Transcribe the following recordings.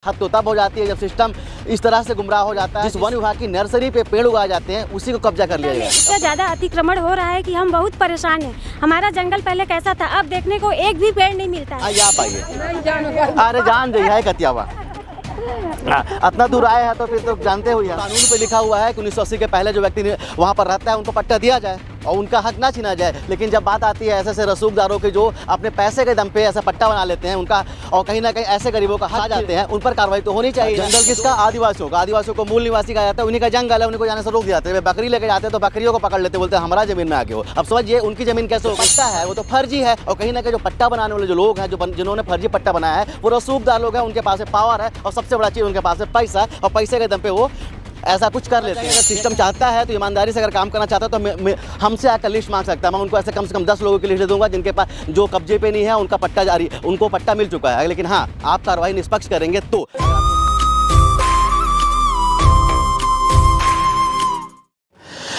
हद तो तब हो जाती है जब सिस्टम इस तरह से गुमराह हो जाता है। जिस वन विभाग की नर्सरी पे पेड़ उगाए जाते हैं उसी को कब्जा कर लिया गया। इतना ज़्यादा अतिक्रमण हो रहा है कि हम बहुत परेशान हैं। हमारा जंगल पहले कैसा था, अब देखने को एक भी पेड़ नहीं मिलता है। आइए आप आइए। अरे जान जाइए है कतियावा इतना दूर आए हैं तो फिर तो जानते हुए कानून पे लिखा हुआ है कि 1980 के पहले जो व्यक्ति वहाँ पर रहता है उनको पट्टा दिया जाए और उनका हक ना छीना जाए। लेकिन जब बात आती है ऐसे रसूखदारों की जो अपने पैसे के दम पे ऐसा पट्टा बना लेते हैं उनका, और कहीं ना कहीं ऐसे गरीबों का हक जाते हैं, उन पर कार्रवाई तो होनी चाहिए। जंगल किसका? आदिवासियों का। आदिवासियों को मूल निवासी कहा जाता है, उन्हीं का जंगल है, उनको जाने से रोक दिया जाता है। वे बकरी लेके जाते हैं तो बकरियों को पकड़ लेते, बोलते हैं हमारा जमीन में आके हो। अब समझिए उनकी जमीन कैसे हो सकता है, वो तो फर्जी है। और कहीं ना कहीं जो पट्टा बनाने वाले जो लोग हैं, जिन्होंने फर्जी पट्टा बनाया है, वो रसूखदार लोग हैं, उनके पास पावर है और सबसे बड़ा चीज़ उनके पास है पैसा, और पैसे के दम पे वो ऐसा कुछ कर लेते हैं। अगर सिस्टम चाहता है तो ईमानदारी से अगर काम करना चाहता है तो हमसे आकर लिस्ट मांग सकता है। मैं उनको ऐसे कम से कम 10 लोगों की लिस्ट दे दूंगा जिनके पास जो कब्जे पे नहीं है, उनका पट्टा जारी, उनको पट्टा मिल चुका है। लेकिन हाँ, आप कार्रवाई निष्पक्ष करेंगे तो।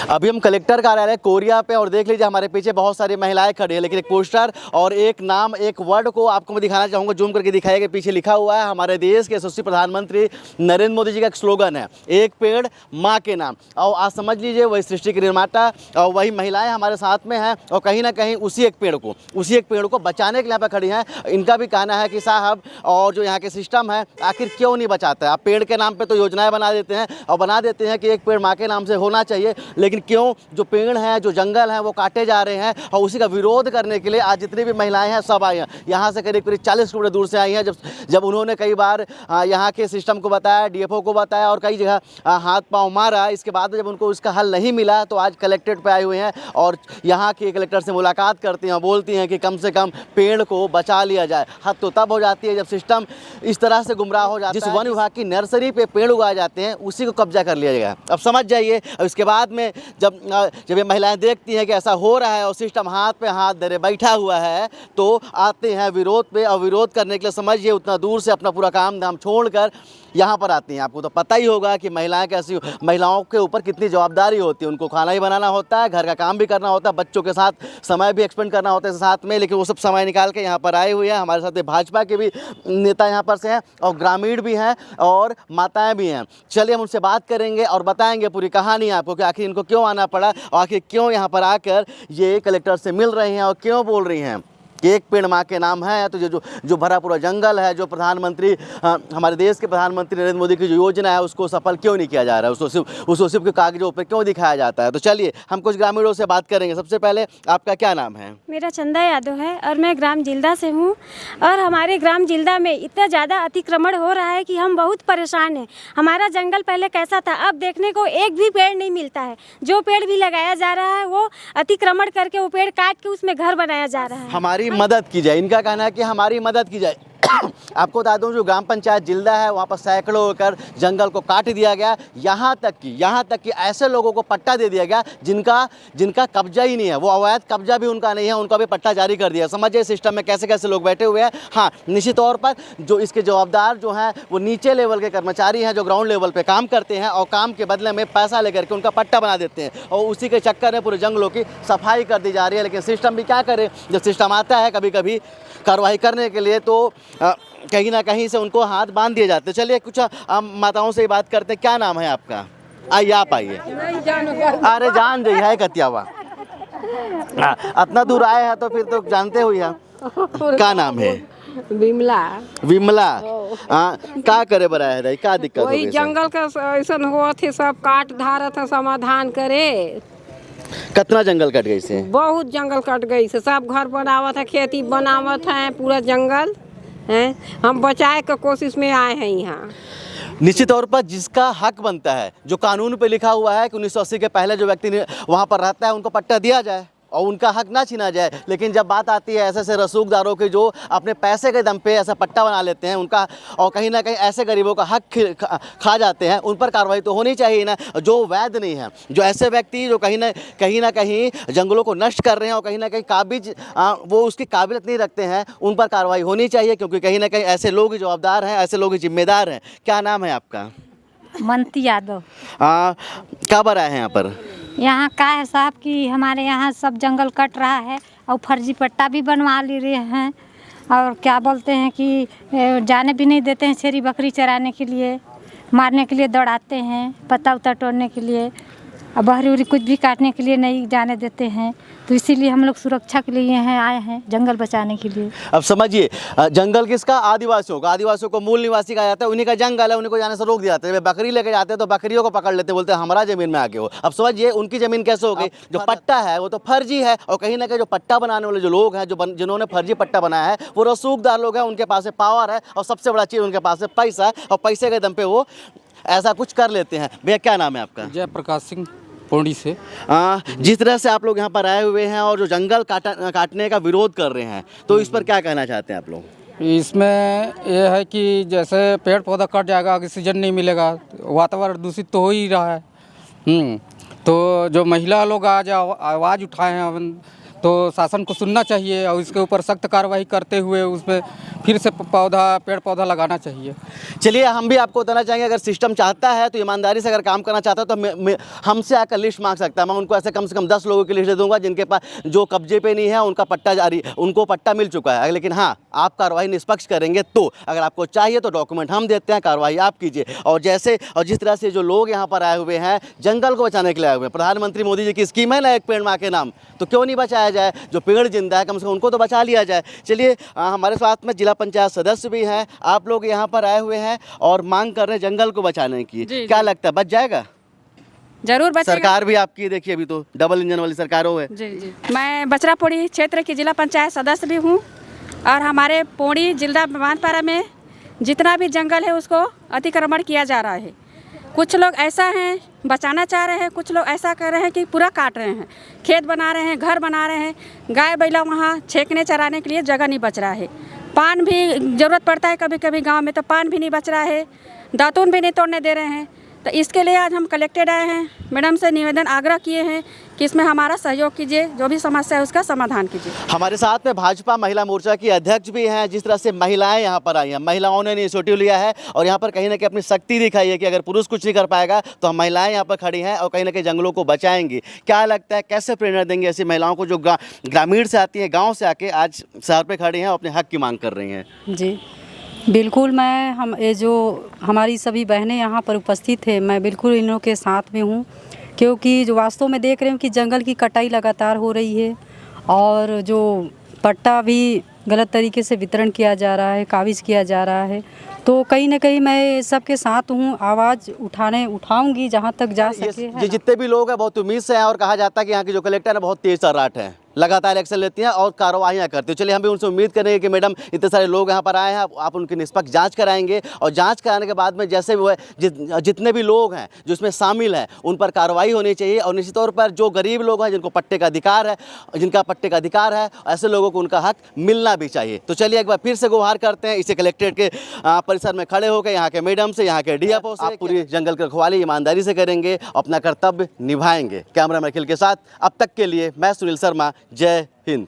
अभी हम कलेक्टर कार्यालय कोरिया पे, और देख लीजिए हमारे पीछे बहुत सारी महिलाएं खड़ी है, लेकिन एक पोस्टर और एक नाम, एक वर्ड को आपको मैं दिखाना चाहूँगा, जूम करके दिखाएगा। पीछे लिखा हुआ है हमारे देश के यशस्वी प्रधानमंत्री नरेंद्र मोदी जी का एक स्लोगन है, एक पेड़ माँ के नाम। और आज समझ लीजिए वही सृष्टि के निर्माता और वही महिलाएं हमारे साथ में हैं, और कहीं ना कहीं उसी एक पेड़ को बचाने के लिए यहाँ पर खड़ी हैं। इनका भी कहना है कि साहब, और जो यहाँ के सिस्टम है आखिर क्यों नहीं बचाता है? आप पेड़ के नाम पर तो योजनाएँ बना देते हैं और बना देते हैं कि एक पेड़ माँ के नाम से होना चाहिए, लेकिन क्यों जो पेड़ हैं, जो जंगल हैं, वो काटे जा रहे हैं? और उसी का विरोध करने के लिए आज जितनी भी महिलाएं हैं सब आई हैं। यहाँ से करीब 40 किलोमीटर दूर से आई हैं। जब उन्होंने कई बार यहाँ के सिस्टम को बताया, डीएफओ को बताया और कई जगह हाथ पांव मारा, इसके बाद जब उनको उसका हल नहीं मिला तो आज कलेक्ट्रेट पे आए हुए हैं और यहाँ के कलेक्टर से मुलाकात करती हैं, बोलती हैं कि कम से कम पेड़ को बचा लिया जाए। हद तो तब हो जाती है जब सिस्टम इस तरह से गुमराह हो जाता है। जिस वन विभाग की नर्सरी पे पेड़ उगाए जाते हैं उसी को कब्जा कर लिया जाएगा। अब समझ जाइए। और इसके बाद में जब ये महिलाएं देखती हैं कि ऐसा हो रहा है और सिस्टम हाथ पे हाथ धरे बैठा हुआ है, तो आते हैं विरोध पे, और विरोध करने के लिए समझिए उतना दूर से अपना पूरा काम धाम छोड़कर यहाँ पर आती हैं। आपको तो पता ही होगा कि महिलाओं के ऊपर कितनी जवाबदारी होती है। उनको खाना ही बनाना होता है, घर का काम भी करना होता है, बच्चों के साथ समय भी एक्सपेंड करना होता है साथ में, लेकिन वो सब समय निकाल के यहाँ पर आए हुए हैं। हमारे साथ भाजपा के भी नेता यहाँ पर से हैं और ग्रामीण भी हैं और माताएँ भी हैं। चलिए हम उनसे बात करेंगे और बताएंगे पूरी कहानी आपको कि आखिर इनको क्यों आना पड़ा और आखिर क्यों यहाँ पर आकर ये कलेक्टर से मिल रही हैं और क्यों बोल रही हैं कि एक पेड़ माँ के नाम है। तो जो भरा पूरा जंगल है, जो प्रधानमंत्री हमारे देश के प्रधानमंत्री नरेंद्र मोदी की जो योजना है उसको सफल क्यों नहीं किया जा रहा है, उसको सिर्फ के कागजों पर क्यों दिखाया जाता है। तो चलिए हम कुछ ग्रामीणों से बात करेंगे। सबसे पहले आपका क्या नाम है? मेरा चंदा यादव है और मैं ग्राम जिल्दा से हूँ। और हमारे ग्राम जिल्दा में इतना ज़्यादा अतिक्रमण हो रहा है कि हम बहुत परेशान हैं। हमारा जंगल पहले कैसा था, अब देखने को एक भी पेड़ नहीं मिलता है। जो पेड़ भी लगाया जा रहा है वो अतिक्रमण करके वो पेड़ काट के उसमें घर बनाया जा रहा है। हमारी मदद की जाए, इनका कहना है कि हमारी मदद की जाए। आपको बता दूं जो ग्राम पंचायत जिल्दा है वहाँ पर सैकड़ों एकड़ जंगल को काट दिया गया। यहाँ तक कि ऐसे लोगों को पट्टा दे दिया गया जिनका कब्जा ही नहीं है, वो अवैध कब्जा भी उनका नहीं है, उनका भी पट्टा जारी कर दिया। समझिए सिस्टम में कैसे कैसे लोग बैठे हुए हैं। हाँ, निश्चित तौर पर जो इसके जवाबदार जो हैं वो नीचे लेवल के कर्मचारी हैं जो ग्राउंड लेवल पर काम करते हैं और काम के बदले में पैसा लेकर के उनका पट्टा बना देते हैं, और उसी के चक्कर में पूरे जंगलों की सफाई कर दी जा रही है। लेकिन सिस्टम भी क्या करे, जब सिस्टम आता है कभी कभी कार्रवाई करने के लिए तो कहीं ना कहीं से उनको हाथ बांध दिए जाते हैं। चलिए कुछ माताओं से ही बात करते हैं। क्या नाम है आपका? आइए आप आइए। अरे जान जाइए है कतियावा इतना दूर आए हैं तो फिर तो जानते हुए हैं। क्या नाम है? विमला। क्या करे बरा है, क्या दिक्कत? वही जंगल का ऐसा हुआ थे, सब काट धारत है, समाधान करे। कितना जंगल कट गई से? बहुत जंगल कट गई से, सब घर बनावत है, खेती बनावत है, पूरा जंगल है। हम बचाए के कोशिश में आए हैं यहाँ। निश्चित तौर पर जिसका हक बनता है, जो कानून पे लिखा हुआ है कि 1980 के पहले जो व्यक्ति वहाँ पर रहता है उनको पट्टा दिया जाए और उनका हक ना छीना जाए। लेकिन जब बात आती है ऐसे रसूखदारों के जो अपने पैसे के दम पे ऐसा पट्टा बना लेते हैं उनका, और कहीं ना कहीं ऐसे गरीबों का हक खा जाते हैं, उन पर कार्रवाई तो होनी चाहिए ना। जो वैध नहीं है, जो ऐसे व्यक्ति जो कहीं ना कहीं जंगलों को नष्ट कर रहे हैं और कहीं ना कहीं वो उसकी काबिलियत नहीं रखते हैं, उन पर कार्रवाई होनी चाहिए, क्योंकि कहीं ना कहीं ऐसे लोग ही जवाबदार हैं, ऐसे लोग ही जिम्मेदार हैं। क्या नाम है आपका? मंती यादव। कब आए हैं यहाँ पर? यहाँ का है साहब कि हमारे यहाँ सब जंगल कट रहा है और फर्जी पट्टा भी बनवा ले रहे हैं और क्या बोलते हैं कि जाने भी नहीं देते हैं छेरी बकरी चराने के लिए, मारने के लिए दौड़ाते हैं, पत्ता उत्ता तोड़ने के लिए, अब बहरी उहरी कुछ भी काटने के लिए नहीं जाने देते हैं। तो इसीलिए हम लोग सुरक्षा के लिए आए हैं जंगल बचाने के लिए। अब समझिए, जंगल किसका? आदिवासियों का। आदिवासियों को मूल निवासी कहा जाता है, उन्हीं का जंगल है, उन्हीं को जाने से रोक दिया जाता है। वे बकरी लेके जाते हैं तो बकरियों को पकड़ लेते हैं, बोलते हैं हमारा ज़मीन में आके हो। अब समझिए उनकी ज़मीन कैसे हो गई? जो पट्टा है वो तो फर्जी है, और कहीं ना कहीं जो पट्टा बनाने वाले जो लोग हैं, जिन्होंने फर्जी पट्टा बनाया है, वो रसूखदार लोग हैं, उनके पास है पावर है, और सबसे बड़ा चीज़ उनके पास है पैसा है, और पैसे के दम पे वो ऐसा कुछ कर लेते हैं। भैया क्या नाम है आपका? जयप्रकाश सिंह, पौड़ी से। जिस तरह से आप लोग यहाँ पर आए हुए हैं और जो जंगल काटने का विरोध कर रहे हैं, तो इस पर क्या कहना चाहते हैं आप लोग? इसमें यह है कि जैसे पेड़ पौधा कट जाएगा, ऑक्सीजन नहीं मिलेगा, वातावरण दूषित तो हो ही रहा है। तो जो महिला लोग आज आवाज़ उठाए हैं, तो शासन को सुनना चाहिए और इसके ऊपर सख्त कार्रवाई करते हुए उसमें फिर से पेड़ पौधा लगाना चाहिए। चलिए, हम भी आपको बताना चाहेंगे, अगर सिस्टम चाहता है तो ईमानदारी से अगर काम करना चाहता है तो हमसे आकर लिस्ट मांग सकता है। मैं उनको ऐसे कम से कम 10 लोगों की लिस्ट दे दूंगा जिनके पास जो कब्जे पे नहीं है, उनका पट्टा जारी, उनको पट्टा मिल चुका है। लेकिन हाँ, आप कार्रवाई निष्पक्ष करेंगे तो, अगर आपको चाहिए तो डॉक्यूमेंट हम देते हैं, कार्रवाई आप कीजिए। और जिस तरह से जो लोग यहाँ पर आए हुए हैं जंगल को बचाने के लिए आए हुए हैं, प्रधानमंत्री मोदी जी की स्कीम है ना, एक पेड़ माँ के नाम, तो क्यों नहीं बचाया जाए? जो पेड़ जिंदा है कम से कम उनको तो बचा लिया जाए। चलिए, हमारे साथ में जिला पंचायत सदस्य भी हैं। आप लोग यहाँ पर आए हुए हैं और मांग कर रहे हैं जंगल को बचाने की। क्या लगता है, बच जाएगा? जरूर बचेगा। सरकार भी आपकी देखिए, अभी तो डबल इंजन वाली सरकारों है। जी। मैं बचरापौड़ी क्षेत्र की जिला पंचायत सदस्य भी हूँ, और हमारे पौड़ी जिला बांधपारा में जितना भी जंगल है उसको अतिक्रमण किया जा रहा है। कुछ लोग ऐसा हैं बचाना चाह रहे हैं, कुछ लोग ऐसा कर रहे हैं कि पूरा काट रहे हैं, खेत बना रहे हैं, घर बना रहे हैं, गाय बैला वहाँ छेकने चराने के लिए जगह नहीं बच रहा है। पान भी ज़रूरत पड़ता है कभी कभी गांव में, तो पान भी नहीं बच रहा है, दातून भी नहीं तोड़ने दे रहे हैं। तो इसके लिए आज हम कलेक्टेड आए हैं, मैडम से निवेदन आग्रह किए हैं कि इसमें हमारा सहयोग कीजिए, जो भी समस्या है उसका समाधान कीजिए। हमारे साथ में भाजपा महिला मोर्चा की अध्यक्ष भी हैं। जिस तरह से महिलाएं यहाँ पर आई हैं, महिलाओं ने इनिशिएटिव लिया है और यहाँ पर कहीं ना कहीं अपनी शक्ति दिखाई है कि अगर पुरुष कुछ नहीं कर पाएगा तो हम महिलाएं यहाँ पर खड़ी हैं और कहीं ना कहीं जंगलों को बचाएंगी। क्या लगता है, कैसे प्रेरणा देंगे ऐसी महिलाओं को जो ग्रामीण से आती हैं, गाँव से आके आज शहर पर खड़ी हैं और अपने हक की मांग कर रही हैं? जी बिल्कुल, ये जो हमारी सभी बहनें यहाँ पर उपस्थित है, मैं बिल्कुल इन लोगों के साथ में हूँ, क्योंकि जो वास्तव में देख रहे हूँ कि जंगल की कटाई लगातार हो रही है और जो पट्टा भी गलत तरीके से वितरण किया जा रहा है, काबिज किया जा रहा है। तो कहीं ना कहीं मैं सबके साथ हूँ, आवाज़ उठाऊंगी जहाँ तक जा सके। ये जितने भी लोग हैं बहुत उम्मीद से हैं, और कहा जाता है कि यहाँ की जो कलेक्टर है बहुत तेज तर्राट है, लगातार एक्शन लेती हैं और कार्रवाइयाँ करती हैं। चलिए, हम भी उनसे उम्मीद करेंगे कि मैडम इतने सारे लोग यहाँ पर आए हैं, आप उनकी निष्पक्ष जांच कराएंगे, और जांच कराने के बाद में जैसे वो जितने भी लोग हैं जो इसमें शामिल हैं उन पर कार्रवाई होनी चाहिए। और निश्चित तौर पर जो गरीब लोग हैं, जिनका पट्टे का अधिकार है, ऐसे लोगों को उनका हक मिलना भी चाहिए। तो चलिए, एक बार फिर से गुहार करते हैं इसे कलेक्ट्रेट के परिसर में खड़े होकर यहाँ के मैडम से, यहाँ के डीएफओ से, आप पूरी जंगल की रखवाली ईमानदारी से करेंगे, अपना कर्तव्य निभाएंगे। कैमरा मैन अखिल के साथ अब तक के लिए मैं सुनील शर्मा, जय हिंद।